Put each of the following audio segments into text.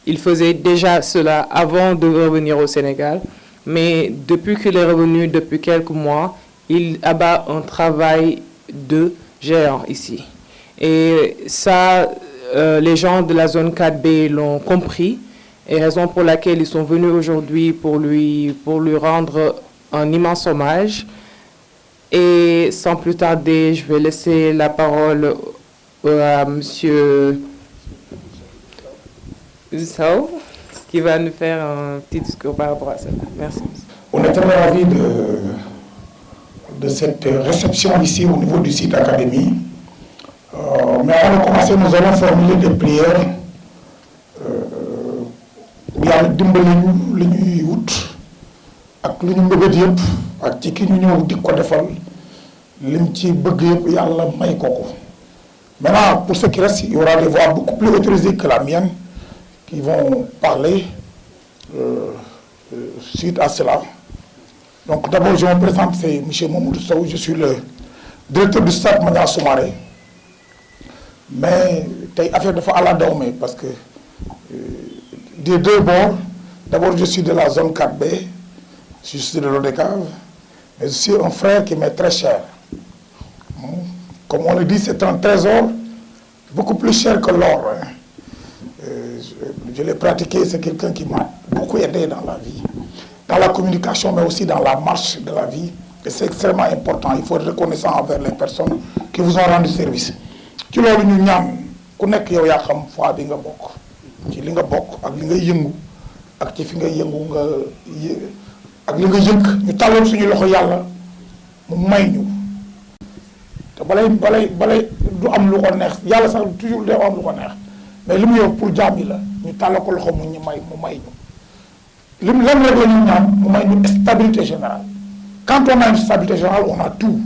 Il faisait déjà cela avant de revenir au Sénégal, mais depuis qu'il est revenu, depuis quelques mois, il abat un travail de géant ici. Et ça, les gens de la zone 4B l'ont compris, et raison pour laquelle ils sont venus aujourd'hui pour lui rendre un immense hommage. Et sans plus tarder, je vais laisser la parole à Monsieur Sao, qui va nous faire un petit discours par rapport à ça. Merci. On est très ravis de cette réception ici au niveau du site Académie. Mais avant de commencer, nous allons formuler des prières. Yàlla dimbali ñu li ñuy wut ak lu ñu mbëgët yëpp ak ci ki ñu ñëw di ko defal lim ci bëgg yëpp yàlla may ko ko. Maintenant, pour ce qui reste, il y aura des voix beaucoup plus autorisées que la mienne qui vont parler suite à cela. Donc d'abord, je me présente, c'est M. Mamoudou Sow, je suis le directeur du stade Maniang Soumaré. Mais tey affaire dafa ala dawme parce que des deux bords, d'abord je suis de la zone 4B, je suis de l'Odecave, mais je suis un frère qui m'est très cher. Comme on le dit, c'est un trésor beaucoup plus cher que l'or. Je l'ai pratiqué, c'est quelqu'un qui m'a beaucoup aidé dans la vie, dans la communication, mais aussi dans la marche de la vie. Et c'est extrêmement important, il faut être reconnaissant envers les personnes qui vous ont rendu service. Ci loolu ñu ñaan ku nekk yow yaa xam foi bi nga bokk ci li nga bokk ak li nga yëngu ak ci fi nga yëngu nga ak li nga yëg ñu tàllal suñu loxo yàlla mu may ñu te balay du am lu ko neex yàlla sax toujours day am lu ko neex mais li mu yor pour jaam yi la ñu tàllal ko loxo mu may ñu lim lan rek la ñu ñaan mu may ñu stabilité générale. Quand on a une stabilité générale, on a tout.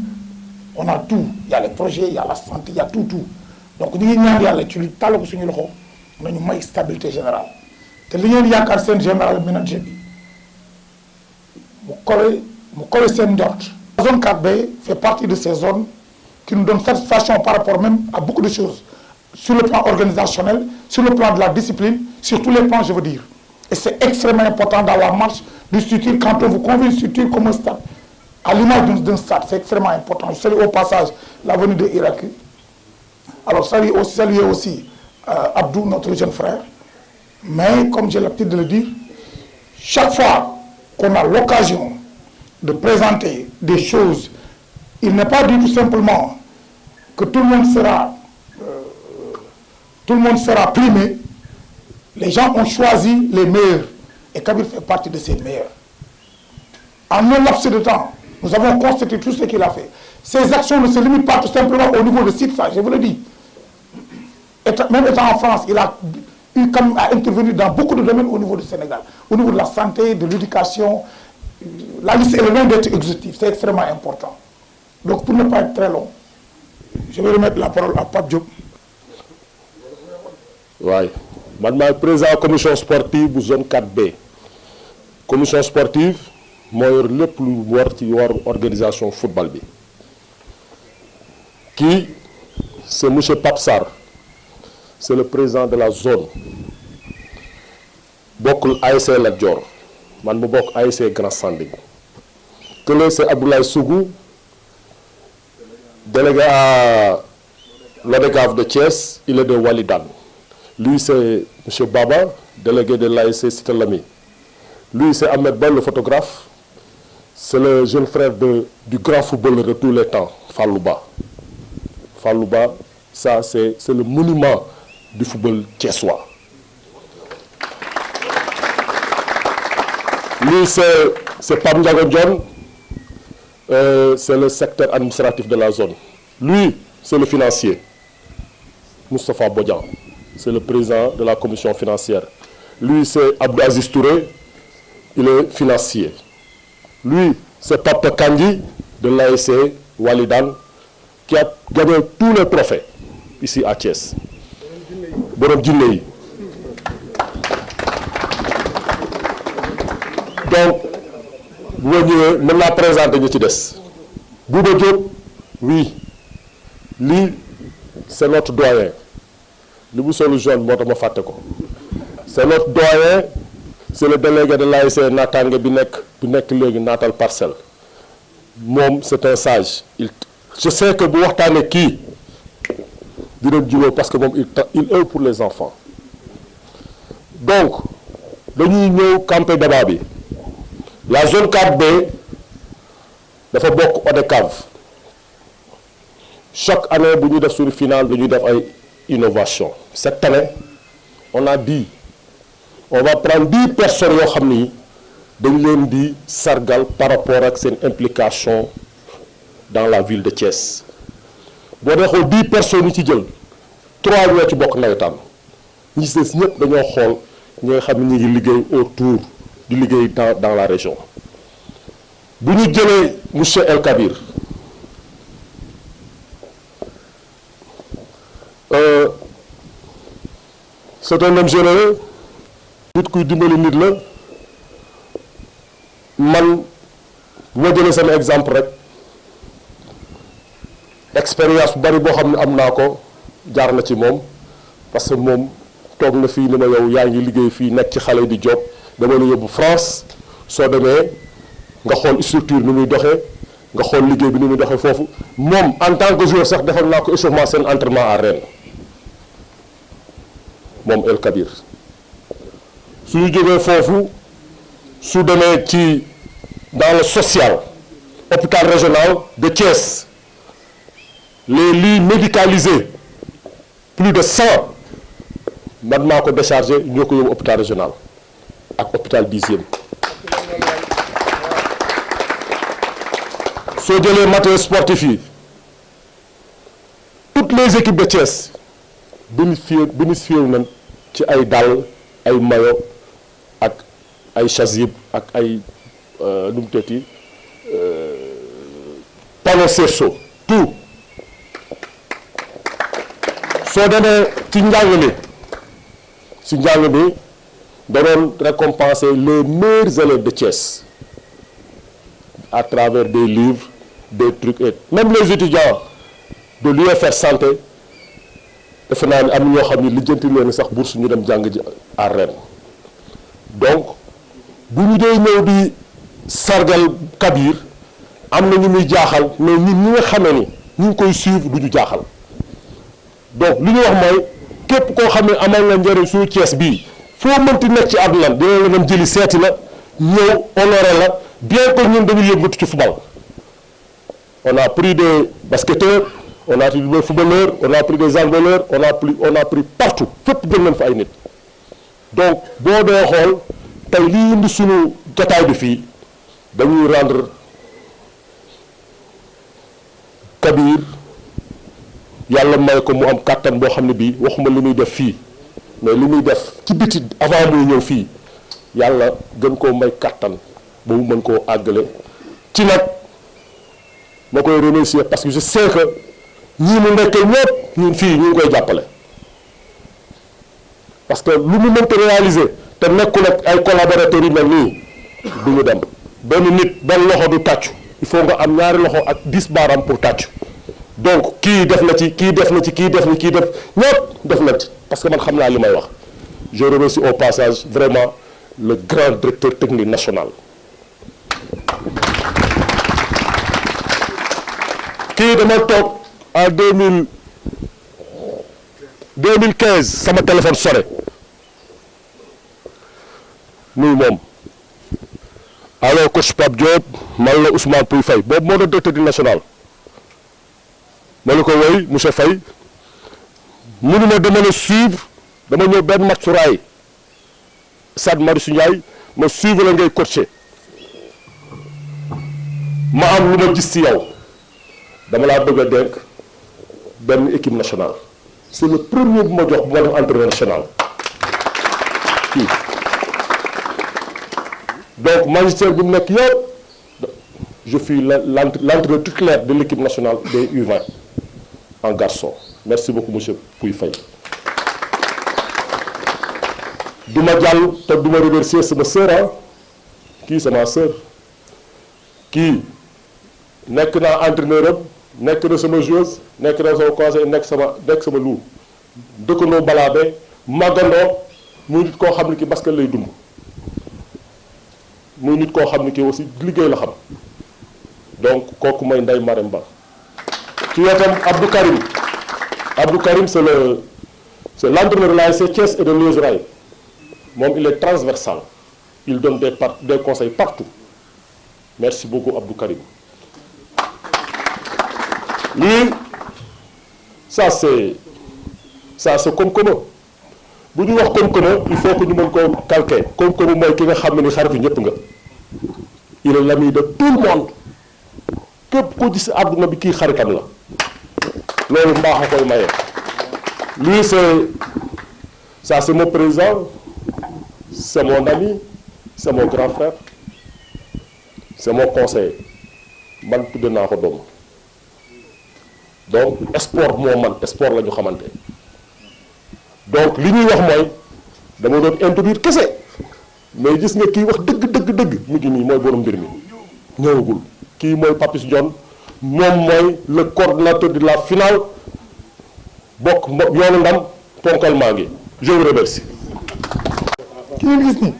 On a tout. Il y a les projets, il y a la santé, il y a tout. Donc, nous avons une stabilité générale. Et nous avons une général manager. Nous connaissons d'autres. La zone 4B fait partie de ces zones qui nous donnent satisfaction par rapport même à beaucoup de choses. Sur le plan organisationnel, sur le plan de la discipline, sur tous les plans, je veux dire. Et c'est extrêmement important dans la marche du structure quand on vous convie une structure comme un stade. À l'image d'un stade, c'est extrêmement important. Je salue au passage la venue de Irak. Alors, saluer aussi Abdou, notre jeune frère. Mais, comme j'ai l'habitude de le dire, chaque fois qu'on a l'occasion de présenter des choses, il n'est pas dit tout simplement que tout le monde sera primé. Les gens ont choisi les meilleurs. Et Kabir fait partie de ces meilleurs. En un laps de temps, nous avons constaté tout ce qu'il a fait. Ces actions ne se limitent pas tout simplement au niveau de SITSA, je vous le dis. Même étant en France, il a eu comme à intervenir dans beaucoup de domaines au niveau du Sénégal. Au niveau de la santé, de l'éducation, la liste est loin d'être exhaustive, c'est extrêmement important. Donc pour ne pas être très long, je vais remettre la parole à Pape Diop. Oui, Madame président de la commission sportive de zone 4B. Commission sportive, moi, le plus war ci organisation football bi. Qui c'est M. Pape Sarr, c'est le président de la zone. Bokul ASC Lat Dior, man mu bok ASC Grand Sanding. Que c'est Abdoulaye Sougou, délégué à l'ODCAV de Thiès, il est de Walidan. Lui c'est M. Baba, délégué de l'ASC Cité Lamy. Lui c'est Ahmed Ba, le photographe. C'est le jeune frère du grand footballeur de tous les temps, Fallouba. Fallouba, ça c'est le monument du football thiessois. Lui c'est Pam Diago John, c'est le secteur administratif de la zone. Lui c'est le financier, Moustapha Bodian, c'est le président de la commission financière. Lui c'est Abdou Aziz Touré, il est financier. Lui, c'est Papa Kandi de l'ASC Walidan qui a gagné tous les trophées ici à Thiès. Borom Djinné. Donc, vous voyez, même la présente de Thiès. Bouba Diop, oui, lui, c'est notre doyen. Lui, c'est le jeune, moi, je c'est notre doyen, c'est le délégué de l'ASC Natangué bi nekk léegi Natal Parcelles moom c'est un sage je sais que bu waxtaanee kii dina jubóo parce que moom il œuvre pour les enfants donc dañuy ñëw campé débat bi la zone 4B dafa bokk ODCAV chaque année bu ñuy def suñu finale dañuy def ay innovation cette année on a dit on va prendre 10 personnes yoo xam ni dañ leen di sargal par rapport ak seen implication dans la ville de Thiès boo dee xool 10 personnes yi ci jël 3 ñoo ci bokk nawetaan ñi ci des ñëpp dañoo xool ñi nga xam ne ñu ngi liggéey autour di liggéey dans la région bu ñu jëlee monsieur El Kabir c'est un homme généreux nit kuy dimbali nit la man bu ma jëlee sama exemple rek expérience bu bari boo xam ne am naa ko jaar na ci moom parce que moom toog na fii ni ma yow yaa ngi liggéey fii nekk ci xale di job dama la yóbbu France soo demee nga xool structure ni muy doxee nga xool liggéey bi ni muy doxee foofu moom en tant que joueur sax defal naa ko échauffement seen entraînement à Rennes moom El Kabir su ñu jógee foofu su demee ci dans le social hôpital régional de Thiès les lits médicalisés plus de 100 man maa ko déchargé ñoo ko yóbbu hôpital régional ak hôpital 10e soo jëlee matériel sportif yi toutes les équipes de Thiès bénéficié nañ ci ay dàll ay maillot ak ay chasuble ak ay nu mu tëddee panneau cerceau tout soo demee ci njàng mi da doon récompenser les meilleurs élèves de Thiès à travers des livres des trucs et même les étudiants de l'UFR santé defe naa ne am na ñoo xam ne lijjanti leen sax bourse ñu dem jàng ji à Rennes donc bu ñu dee ñëw di sargal Kabir am na ñu muy jaaxal mais ñun ñi nga xamee ni ñu ngi koy suivre du ñu jaaxal donc li ñu wax mooy képp koo xam ne amal nga njëriñ suñu Thiès bii foo mënti nekk ci àdduna dina la dem jëli seeti la ñëw honoré la bien que ñun dañuy yëngatu ci football on a pris des basketteurs on a pris des footballeurs on a pris des handballeurs on a pris partout fépp jël nañ fa ay nit donc boo dee xool tey lii indi suñu jotaay bi fii dañuy rendre Kabir yàlla may ko mu am kàttan boo xam ne bii waxuma li muy def fii mais li muy def ci biti avant muy ñëw fii yàlla gën koo may kàttan ba mu mën koo àggale ci nag ma koy remercier parce que je sais que ñii mu nekkee ñëpp ñun fii ñu ngi koy jàppale parce que lu mu mënta réaliser te nekkul ak ay collaborateurs yu mel nii du ñu dem benn nit benn loxo du tàccu il faut nga am ñaari loxo ak 10 baaraam pour tàccu donc kii def na ci kii def na ci kii def na kii def ñëpp def na ci parce que man xam naa li may wax je remercie au passage vraiment le grand directeur technique national kii dama toog en 2015 sama téléphone sonné muy moom allo coach Pape Diop man la Ousmane Pouye Faye boobu moo doon directeur du national ma ne ko woy monsieur Faye mënuma dama la suivre dama ñëw benn match su raay Stade Marius Ndiaye ma suivre la ngay coacher ma am lu ma gis ci yow dama laa bëgg a dénk benn équipe nationale c'est le premier bu ma jox bu ma def entraîneur national kii donc magistère bi mu nekk yëpp je suis l'entraîneur titulaire de l'équipe nationale des U20 en garçon merci beaucoup monsieur Pouye Faye du ma jàll te du ma remercier sama sœur kii sama sœur kii nekk naa entraîneur am nekk na sama joueuse nekk na sama conseil nekk sama lu dëkkandoo balaabe màggandoo muy nit koo xam ne ki basket lay dund muy nit koo xam ne ki aussi liggéey la xam donc kooku mooy Ndeye Marème Ba. ci wetam Abdou Karim c'est l'entraîneur de l'ASC Thiès et de l'US Rail moom il est transversal il donne des conseils partout merci beaucoup Abdou Karim. lui ça c'est Komkono bu ñu wax Komkono il faut que ñu mën koo calquer Komkono mooy ki nga xam ne ni xaritu ñëpp nga il est l'ami de tout le monde képp ko gis àdduna bi kii xaritam la loolu mbaax a koy maye. lui c'est mon président c'est mon ami c'est mon grand frère c'est mon conseiller man tudde naa ko doom donc sport moo man sport la ñu xamante donc li ñuy wax mooy dama doon introduire kese mais gis nga kii wax dëgg mu ngi nii mooy borom mbir mi ñëwagul kii mooy Papis Dione moom mooy le coordonnateur de la finale bokk yoonu ndam ponkal maa ngi je vous remercie. ki ngeen gis ni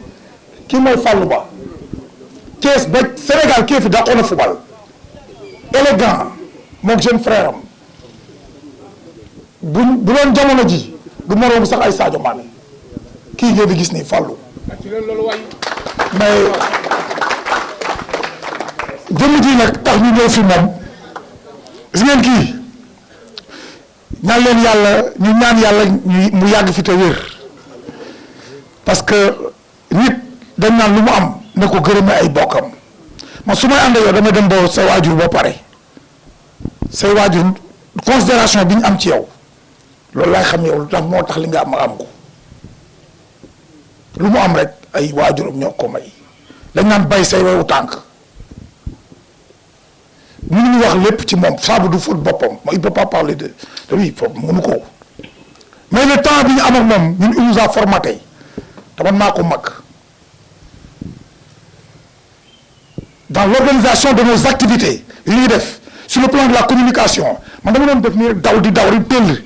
kii mooy Fallou Ba Thiès ba Sénégal kii fi dàqoon na football élégant moom jeune frère am bu doon jamono ji du moroom sax ay Sadio Mané kii ngeen di gis ni Fallou mais jëmm ji nag tax ñu ñëw fi moom gis ngeen kii ñaan leen yàlla ñu ñaan yàlla mu yàgg fi te wér parce que nit dañ naan lu mu am na ko gërëme ay bokkam man su may ànd yow dama dem ba sa waajur ba pare say waajur considération bi ñu am ci yow loolu laay xam yow lu tax moo tax li nga am ko lu mu am rek ay waajuram ñoo ko may dañ naan bay say wewu tànk mënuñu wax lépp ci moom saabu du fóot boppam il peut pas parler de lui mënu ko mais le temps bi ñu am ak moom ñun il nous a formaté te man maa ko mag dans l'organisation de nos activités yi ñuy def sur le plan de la communication man dama doon def nii daw di tëll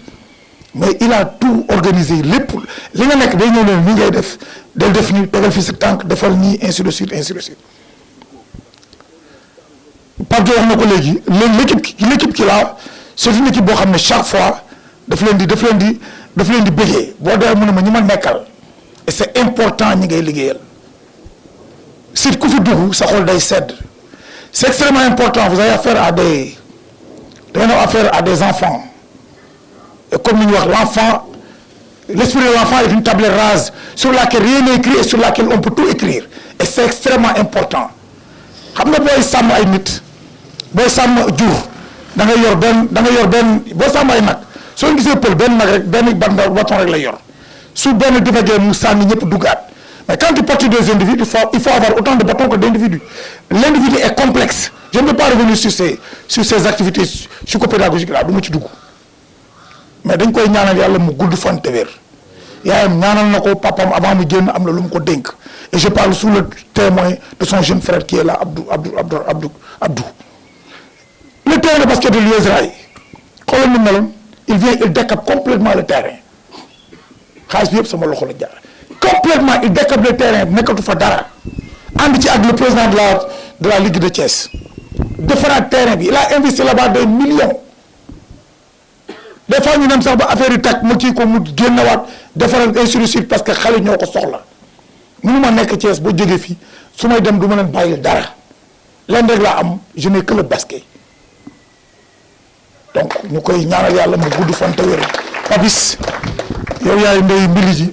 mais il a tout organisé lépp li nga nekk day ñëw leen ni ngay def del def nii tegal fi sa tànk defal nii ainsi de suite Pape Diop wax na ko léegi l'équipe qui là c'est une équipe boo xam ne chaque fois daf leen di bëggee boo dee mu ne ma ñi ma nekkal et c'est important ñi ngay liggéeyal si ku fi dugg sa xol day sedd c'est extrêmement important vous avez affaire à des enfants et comme ni ñu wax l'enfant l'esprit de l'enfant est une tablette rase sur laquelle rien n'est écrit et sur laquelle on peut tout écrire et c'est extrêmement important xam nga booy sàmm ay nit booy sàmm jur da nga yor benn boo sàmm ay nag soo gisee pël benn nag rek benn bâton rek lay yor su benn divagé mu sànni ñëpp duggaat mais quand tu parles des individus il faut avoir autant de bâtons que d'individus l'individu est complexe je ne peux pas revenir sur ces activités psychopédagogiques là du ma ci dugg mais dañ koy ñaanal yàlla mu gudd fan te wér yaayam ñaanal na ko papam avant mu génn am na lu mu ko dénk et je parle sous le témoin de son jeune frère qui est là Abdou le terrain de basket de l'US Rail xoolal ni meloon il décape complètement le terrain xaalis bi yëpp sama loxo la jaar complètement il décape le terrain nekkatu fa dara ànd ci ak le président de la Ligue de Thiès defaraat terrain bi il a investi là-bas des millions des fois ñu dem sax ba affaire yi tàkk ma kii ko mu génnewaat defaral ainsi de suite parce que xale ñoo ko soxla mënu ma nekk Thiès boo jógee fii su may dem du ma leen bàyyil dara leen rek laa am je n'ai que le basket donc ñu koy ñaanal yàlla mu gudd fan te wér Papis yow yaay ndey mbili ji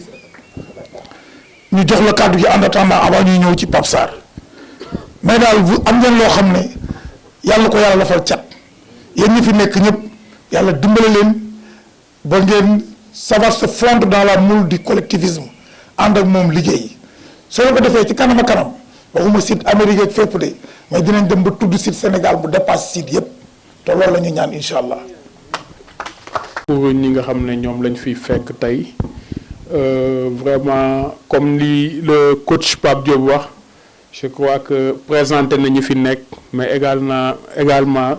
ñu jox la kàddu gi en attendant avant ñuy ñëw ci Pape Sarr mais daal am ngeen loo xam ne yàlla ko yàlla dafal cat yéen ñi fi nekk ñëpp yàlla dimbale leen ba ngeen savoir se fondre dans la moule du collectivisme ànd ak moom liggéey soo ko defee ci kanam a kanam waxuma site Amérique ak fépp de mais dinañ dem ba tudd site Sénégal mu dépasse site yëpp te loolu la ñu ñaan incha allah. pour ñi nga xam ne ñoom lañ fiy fekk tey vraiment comme li le coach Pape Diop wax je crois que présenté na ñi fi nekk mais également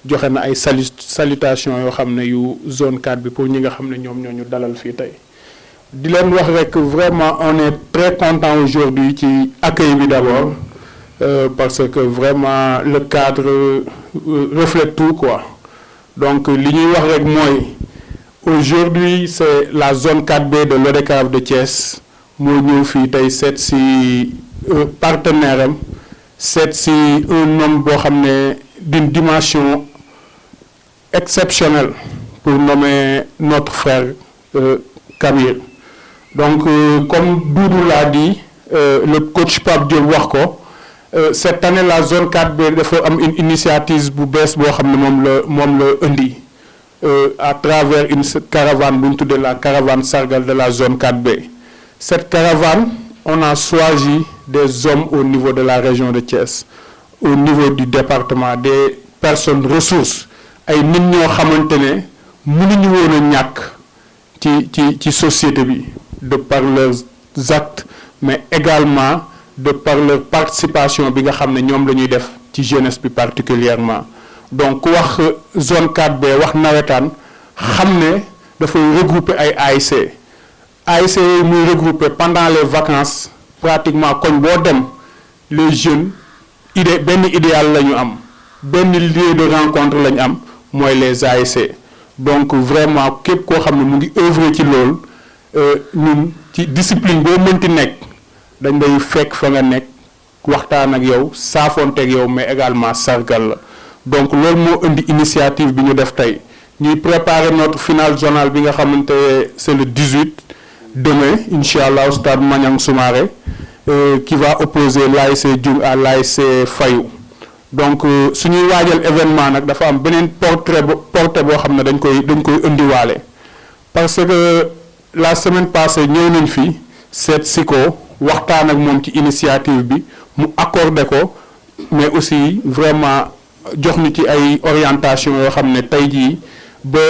joxe na ay salutations yoo xam ne yu zone 4 bi pour ñi nga xam ne ñoom ñoo ñu dalal fii tey di leen wax rek vraiment on est très content aujourd'hui ci accueil bi d'abord parce que vraiment le cadre reflète tout quoi. Donc li ñuy wax rek mooy aujourd'hui c'est la zone 4B de l'ODCAV de Thiès moo ñëw fii tey seet si partenaire am seet si un homme boo xam ne d'une dimension exceptionnelle pour nommer notre frère Kabir. Donc comme Doudou l'a dit le coach Pape Diop wax ko cette année la zone 4B dafa am une initiative bu bees boo xam ne moom la indi à travers une caravane bu ñu tuddee la caravane sargal de la zone 4B. Cette caravane on a choisi des hommes au niveau de la région de Thiès au niveau du département des personnes ressources ay nit ñoo xamante ne mënuñu woon a ñàkk ci société bi de par leurs actes mais également de par leur participation bi nga xam ne ñoom la ñuy def ci jeunesse bi particulièrement donc ku wax zone 4B wax nawetaan xam ne dafay regrouper ay ASC yooyu muy regrouper pendant les vacances pratiquement koñ boo dem les jeunes benn idéal la ñu am benn lieu de rencontre la ñu am mooy les ASC donc vraiment képp koo xam ne mu ngi œuvrer ci loolu ñun ci discipline boo mënti nekk dañ lay fekk fa nga nekk waxtaan ak yow saafonteeg yow mais également sargal la donc loolu moo indi initiative bi ñu def tey ñuy préparer notre finale zonale bi nga xamante c'est le 18 demain incha allah au stade Maniang Soumaré qui va opposer l'ASC Dioum à l'ASC Fayou donc suñuy waajal événement nag dafa am beneen portée boo xam ne dañ koy indiwaale parce que la semaine passée ñëw nañ fi seet si ko waxtaan ak moom ci initiative bi mu accordé ko mais aussi vraiment jox ñu ci ay orientation yoo xam ne tey jii ba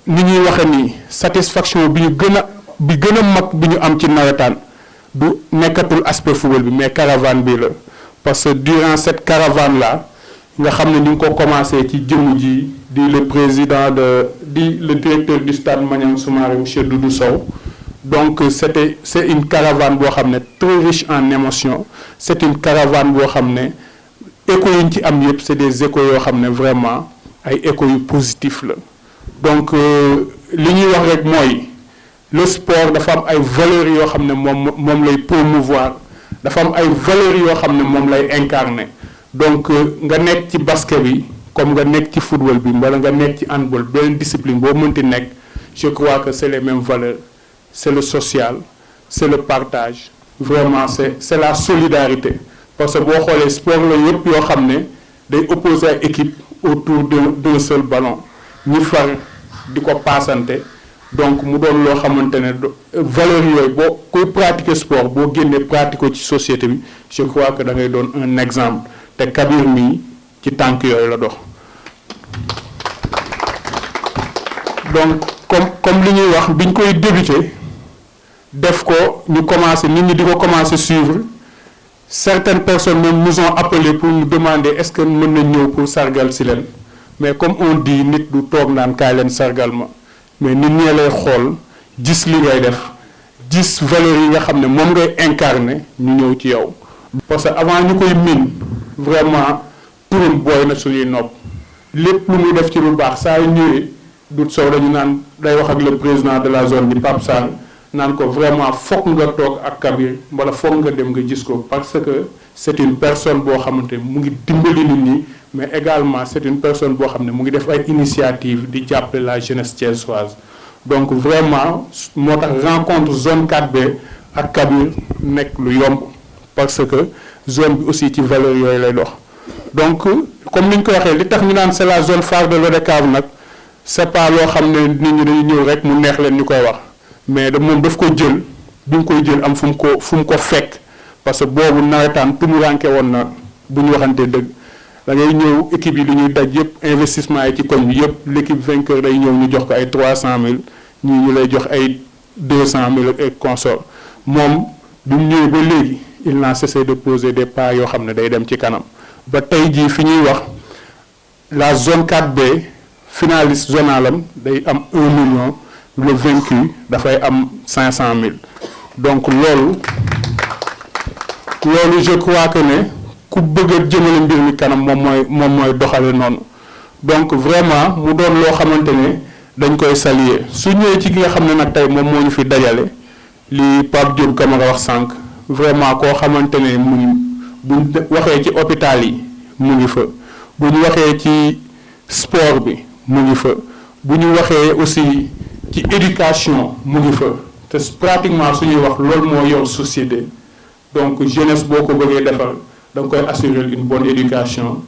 ni ñuy waxe ni satisfaction bi gën a mag bi ñu am ci nawetaan du nekkatul aspect football bi mais caravane bi la parce que durant cette caravane là nga xam ne ñu ngi ko commencé ci jëmm ji di le président le directeur du stade Maniang Soumaré monsieur Doudou Sow donc c'est une caravane boo xam ne très riche en émotions c'est une caravane boo xam ne échos yi ñu ci am yëpp c'est des échos yoo xam ne vraiment ay échos yu positifs la donc li ñuy wax rek mooy le sport dafa am ay valeurs yoo xam ne moom lay promouvoir dafa am ay valeurs yoo xam ne moom lay incarner donc nga nekk ci basket bi comme nga nekk ci football bi wala nga nekk ci handball beneen discipline boo mënti nekk je crois que c'est les mêmes valeurs c'est le social c'est le partage vraiment c'est la solidarité parce que boo xoolee sport la yëpp yoo xam ne day opposer ay équipe autour d'un seul ballon ñi far di ko paasante donc mu doon loo xamante ne valeurs yooyu boo koy pratiquer sport boo génnee pratiquer ci société bi je crois que da ngay doon un exemple te Kabir mii ci tànk yooyu la dox donc comme li ñuy wax biñ koy débuter def ko ñu commencer nit ñi di ko commencer suivre certaines personnes même nous ont appelé pour nous demander est-ce que mën na ñëw pour sargal si leen mais comme on dit nit du toog naan kaay leen sargal ma mais nit ñee lay xool gis li ngay def gis valeurs yi nga xam ne moom ngay incarner ñu ñëw ci yow parce que avant ñu koy miin vraiment turam booy na suñuy nopp lépp lu muy def ci lu baax saa yu ñëwee du sow dañu naan day wax ak le président de la zone bi Pape Sall naan ko vraiment fokk nga toog ak Kabir wala fokk nga dem nga gis ko parce que c'est une personne boo xamante mu ngi dimbali nit ñi mais également c'est une personne boo xam ne mu ngi def ay initiative di jàppale la jeunesse thiessoise donc vraiment moo tax rencontre zone 4B ak Kabir nekk lu yomb parce que zone bi aussi ci valeur yooyu lay dox donc comme ni ñu ko waxee li tax ñu naan c'est la zone phare de l'ODCAV nag c'est pas loo xam ne nit ñi dañuy ñëw rek mu neex leen ñu koy wax mais moom daf ko jël bi mu koy jël am fu mu ko fekk parce que boobu nawetaan tumuranke woon na bu ñu waxante dëgg da ngay ñëw équipe yi li ñuy daj yëpp investissement yi ci koñ bi yëpp l'équipe vainqueur day ñëw ñu jox ko ay 300 000 ñu lay jox ay 200 000 et consort moom bi mu ñëwee ba léegi il n'a cessé de poser des pas yoo xam ne day dem ci kanam ba tey jii fi ñuy wax la zone 4B finaliste zonalam day am 1 million le vaincu dafay am 500 000 donc loolu je crois que ne ku bëgg a jëmale mbir mi kanam moom mooy doxale noonu donc vraiment mu doon loo xamante ne dañ koy saluer su ñëwee ci ki nga xam ne nag tey moom moo ñu fi dajale li Pape Diop Camara wax sànq vraiment koo xamante ne buñ waxee ci hôpital yi mu ngi fa bu ñu waxee ci sport bi mu ngi fa bu ñu waxee aussi ci éducation mu ngi fa te pratiquement suñuy wax loolu moo yor société donc jeunesse boo ko bëggee defal da nga koy assurer une bonne éducation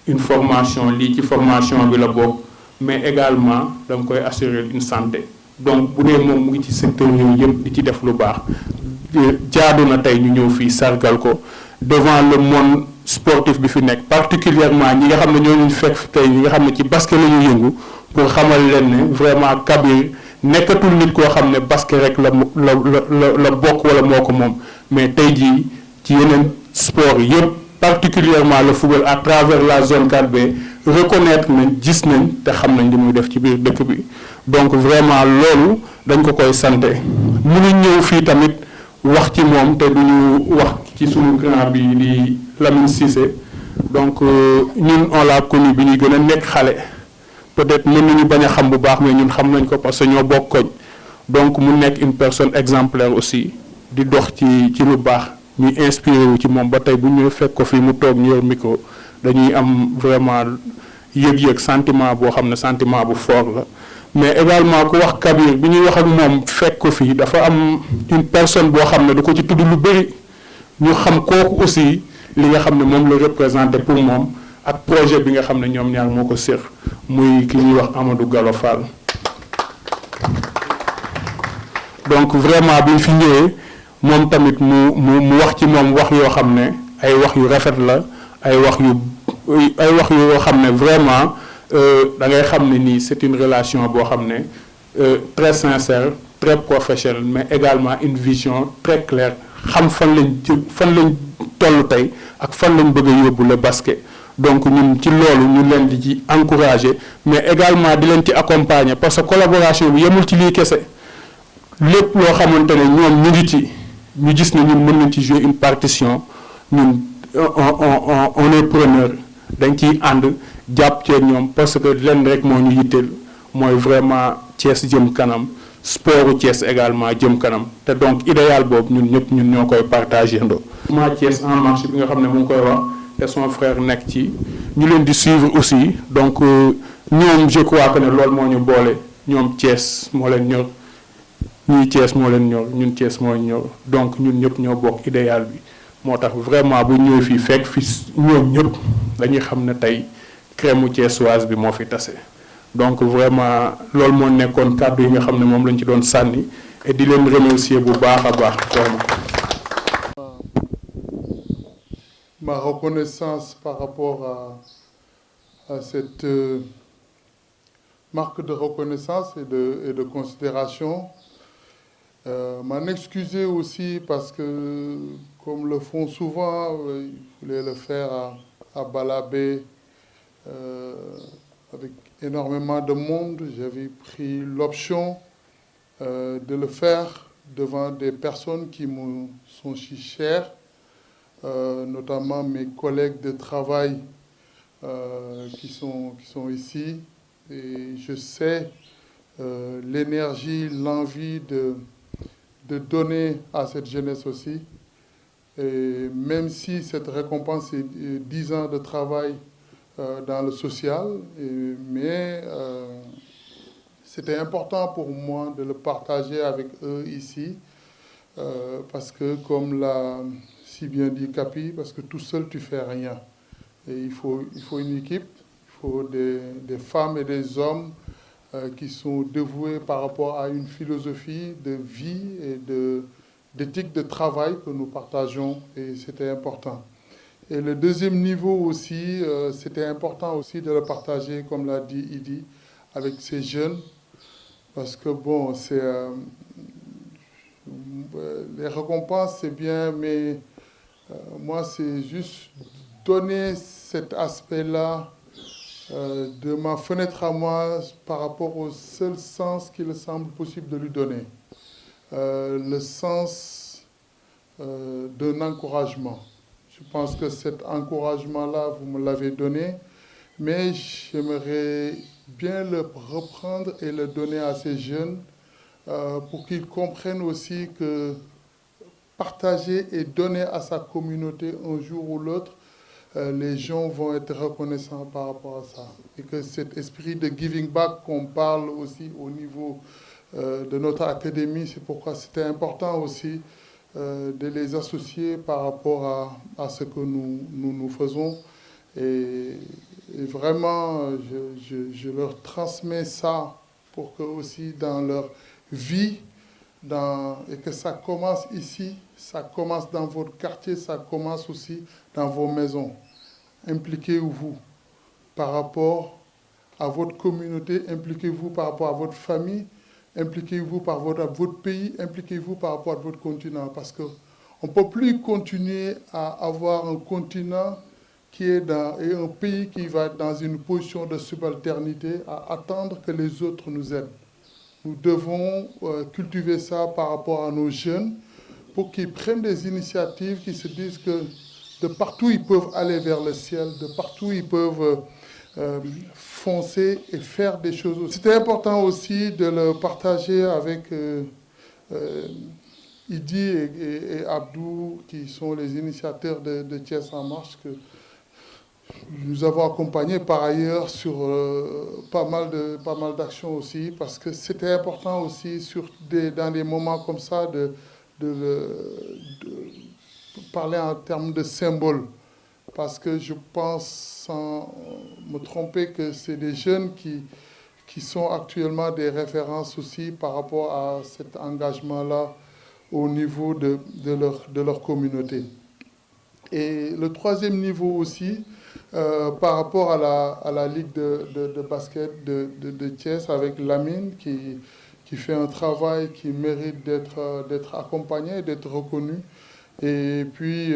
une formation lii ci formation bi la bokk mais également da nga koy assurer une santé donc bu dee moom mu ngi ci secteur yooyu yëpp di ci def lu baax jaadu na tey ñu ñëw fii sargal ko devant le monde sportif bi fi nekk particulièrement ñi nga xam ne ñoo ñu fekk tey ñi nga xam ne ci basket la ñu yëngu pour xamal leen ne vraiment Kabir nekkatul nit koo xam ne basket rek la bokk wala moo ko moom mais tey jii ci yeneen sport yëpp particulièrement le football à travers la zone 4B reconnaître nañ gis nañ te xam nañ li muy def ci biir dëkk bi donc vraiment loolu dañ ko koy santé mënuñ ñëw fii tamit wax ci moom te duñu wax ci sunu grand bi di Lamine Cissé donc ñun on l'a connu bi ñuy gën a nekk xale peut-être mën nañu bañ a xam bu baax mais ñun xam nañ ko parce que ñoo bokk koñ donc mu nekk une personne exemplaire aussi di dox ci lu baax ñuy inspiré wu ci moom ba tey bu ñu fekk ko fii mu toog ñu yor micro dañuy am vraiment yëg-yëg sentiment boo xam ne sentiment bu fort la mais également ku wax Kabir bi ñuy wax ak moom fekk ko fii dafa am une personne boo xam ne da ko ci tudd lu bëri ñu xam kooku aussi li nga xam ne moom la représenté pour moom ak projet bi nga xam ne ñoom ñaar moo ko séq muy ki ñuy wax Amadou Gallo Fall donc vraiment bi ñu fi ñëwee moom tamit mu wax ci moom wax yoo xam ne ay wax yu rafet la ay wax yoo xam ne vraiment da ngay xam ne nii c'est une relation boo xam ne très sincère très professionnelle mais également une vision très claire xam fan lañ toll tey ak fan lañ bëgg a yóbbu le basket donc ñun ci loolu ñu leen di ci encourager mais également di leen ci accompagner parce que collaboration bi yemul ci lii kese lépp loo xamante ne ñoom ñu ngi ci ñu gis ne ñun mën nañ ci jouer une partition ñun on est preneur dañ ciy ànd jàpp cee ñoom parce que lenn rek moo ñu yitteel mooy vraiment Thiès jëm kanam sportu Thiès également jëm kanam te donc idéal boobu ñun ñoo koy partagé ndo ma Thiès en marche bi nga xam ne mu ngi koy wax te son frère nekk ci ñu leen di suivre aussi donc ñoom je crois que ne loolu moo ñu boole ñoom Thiès moo leen ñor ñii Thiès moo leen ñor ñun Thiès moo ñor donc ñun ñëpp ñoo bokk idéal bi moo tax vraiment bu ñëwee fii fekk fi ñoom ñëpp dañuy xam ne tey crème thiessoise bi moo fi tase donc vraiment loolu moo nekkoon kàddu yi nga xam ne moom lañ ci doon sànni et di leen remercier bu baax a baax vraiment. Ma reconnaissance par rapport à cette marque de reconnaissance et de considération. M'en excuser aussi parce que, comme le font souvent, ils voulaient le faire à Balabé avec énormément de monde. J'avais pris l'option de le faire devant des personnes qui me sont si chères, notamment mes collègues de travail qui sont ici. Et je sais l'énergie, l'envie de donner à cette jeunesse aussi. Et même si cette récompense est 10 ans de travail dans le social, mais c'était important pour moi de le partager avec eux ici, parce que comme l'a si bien dit Capi, parce que tout seul tu fais rien. Et il faut une équipe, il faut des femmes et des hommes qui sont dévoués par rapport à une philosophie de vie et d'éthique de travail que nous partageons, et c'était important. Et le deuxième niveau aussi, c'était important aussi de le partager, comme l'a dit Idi, avec ces jeunes, parce que bon, les récompenses c'est bien, mais moi c'est juste donner cet aspect-là de ma fenêtre à moi par rapport au seul sens qu'il semble possible de lui donner. Le sens d'un encouragement. Je pense que cet encouragement-là, vous me l'avez donné, mais j'aimerais bien le reprendre et le donner à ces jeunes pour qu'ils comprennent aussi que partager et donner à sa communauté un jour ou l'autre, les gens vont être reconnaissants par rapport à ça. Et que cet esprit de giving back qu'on parle aussi au niveau de notre académie, c'est pourquoi c'était important aussi de les associer par rapport à ce que nous faisons. Et vraiment, je leur transmets ça pour que aussi dans leur vie, et que ça commence ici, ça commence dans votre quartier, ça commence aussi dans vos maisons. Impliquez-vous par rapport à votre communauté, impliquez-vous par rapport à votre famille, impliquez-vous par rapport à votre pays, impliquez-vous par rapport à votre continent, parce qu'on ne peut plus continuer à avoir un continent et un pays qui va dans une position de subalternité, à attendre que les autres nous aident. Nous devons cultiver ça par rapport à nos jeunes pour qu'ils prennent des initiatives, qui se disent que de partout ils peuvent aller vers le ciel, de partout ils peuvent foncer et faire des choses. C'était important aussi de le partager avec Idi et Abdou, qui sont les initiateurs de Thiès en marche, que nous avons accompagné par ailleurs sur pas mal d'actions aussi, parce que c'était important aussi dans des moments comme ça de parler en termes de symboles. Parce que je pense, sans me tromper, que c'est des jeunes qui sont actuellement des références aussi par rapport à cet engagement-là au niveau de leur communauté. Et le troisième niveau aussi, par rapport à la Ligue de basket de Thiès avec Lamine, qui fait un travail qui mérite d'être accompagné, d'être reconnu. Et puis,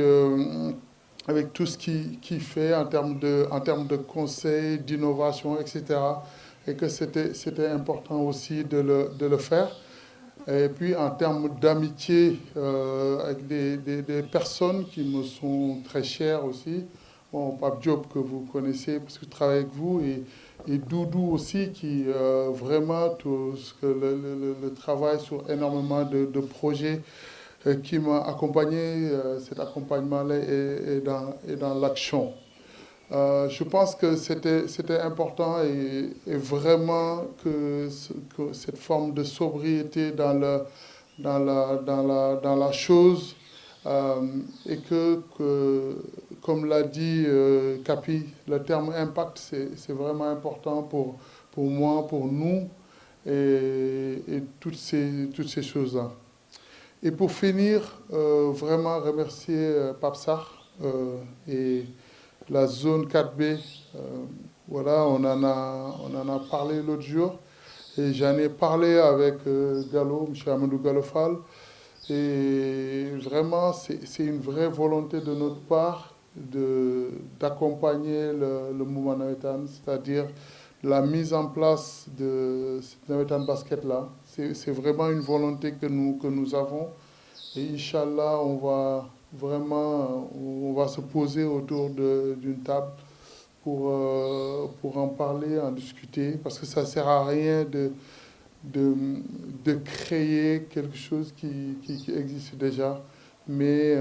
avec tout ce qu'il fait en termes de conseils, d'innovation, etc. Et que c'était important aussi de le faire. Et puis en termes d'amitié avec des personnes qui me sont très chères aussi. Bon, Pape Diop, que vous connaissez parce que je travaille avec vous, et Doudou aussi, qui vraiment le travail sur énormément de projets qui m'a accompagné. Cet accompagnement-là est dans l'action. Je pense que c'était important et vraiment que cette forme de sobriété dans la chose et que comme l'a dit Capi, le terme impact, c'est vraiment important pour moi, pour nous et toutes ces choses-là. Et pour finir, vraiment remercier Pape Sarr et la zone 4B. Voilà, on en a parlé l'autre jour. Et j'en ai parlé avec Gallo, M. Amadou Gallo Fall. Et vraiment, c'est une vraie volonté de notre part d'accompagner le mouvement Nawetan, c'est-à-dire la mise en place de cette Nawetan Basket-là. C'est vraiment une volonté que nous avons. Et Inch'Allah, on va se poser autour d'une table pour en parler, en discuter, parce que ça ne sert à rien de créer quelque chose qui existe déjà, mais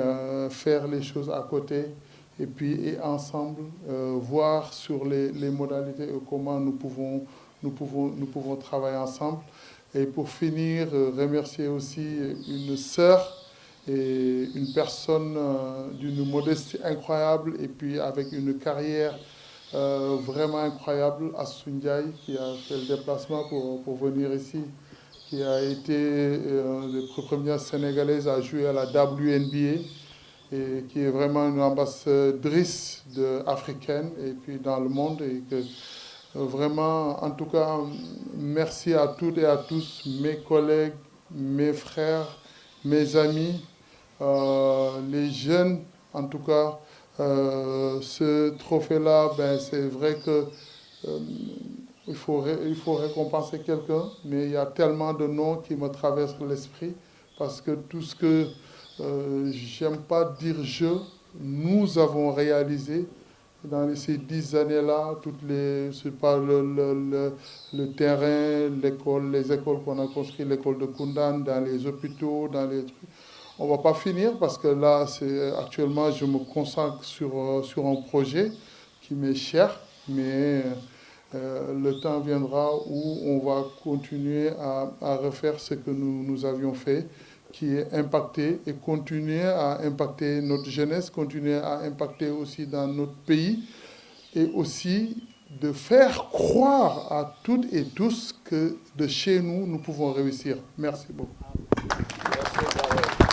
faire les choses à côté et puis ensemble voir sur les modalités et comment nous pouvons travailler ensemble. Et pour finir, remercier aussi une sœur et une personne d'une modestie incroyable et puis avec une carrière vraiment incroyable, Assou Ndiaye, qui a fait le déplacement pour venir ici, qui a été une des premières Sénégalaises à jouer à la WNBA et qui est vraiment une ambassadrice africaine et puis dans le monde. Et que vraiment, en tout cas, merci à toutes et à tous, mes collègues, mes frères, mes amis, les jeunes, en tout cas. Ce trophée-là, c'est vrai que il faut récompenser quelqu'un, mais il y a tellement de noms qui me traversent l'esprit, parce que tout ce que, j'aime pas dire nous avons réalisé dans ces 10 années-là, le terrain, l'école, les écoles qu'on a construites, l'école de Koundane, dans les hôpitaux, dans les trucs. On ne va pas finir parce que là, actuellement, je me consacre sur un projet qui m'est cher, mais le temps viendra où on va continuer à refaire ce que nous avions fait, qui est impacté, et continuer à impacter notre jeunesse, continuer à impacter aussi dans notre pays, et aussi de faire croire à toutes et tous que de chez nous, nous pouvons réussir. Merci beaucoup. Merci.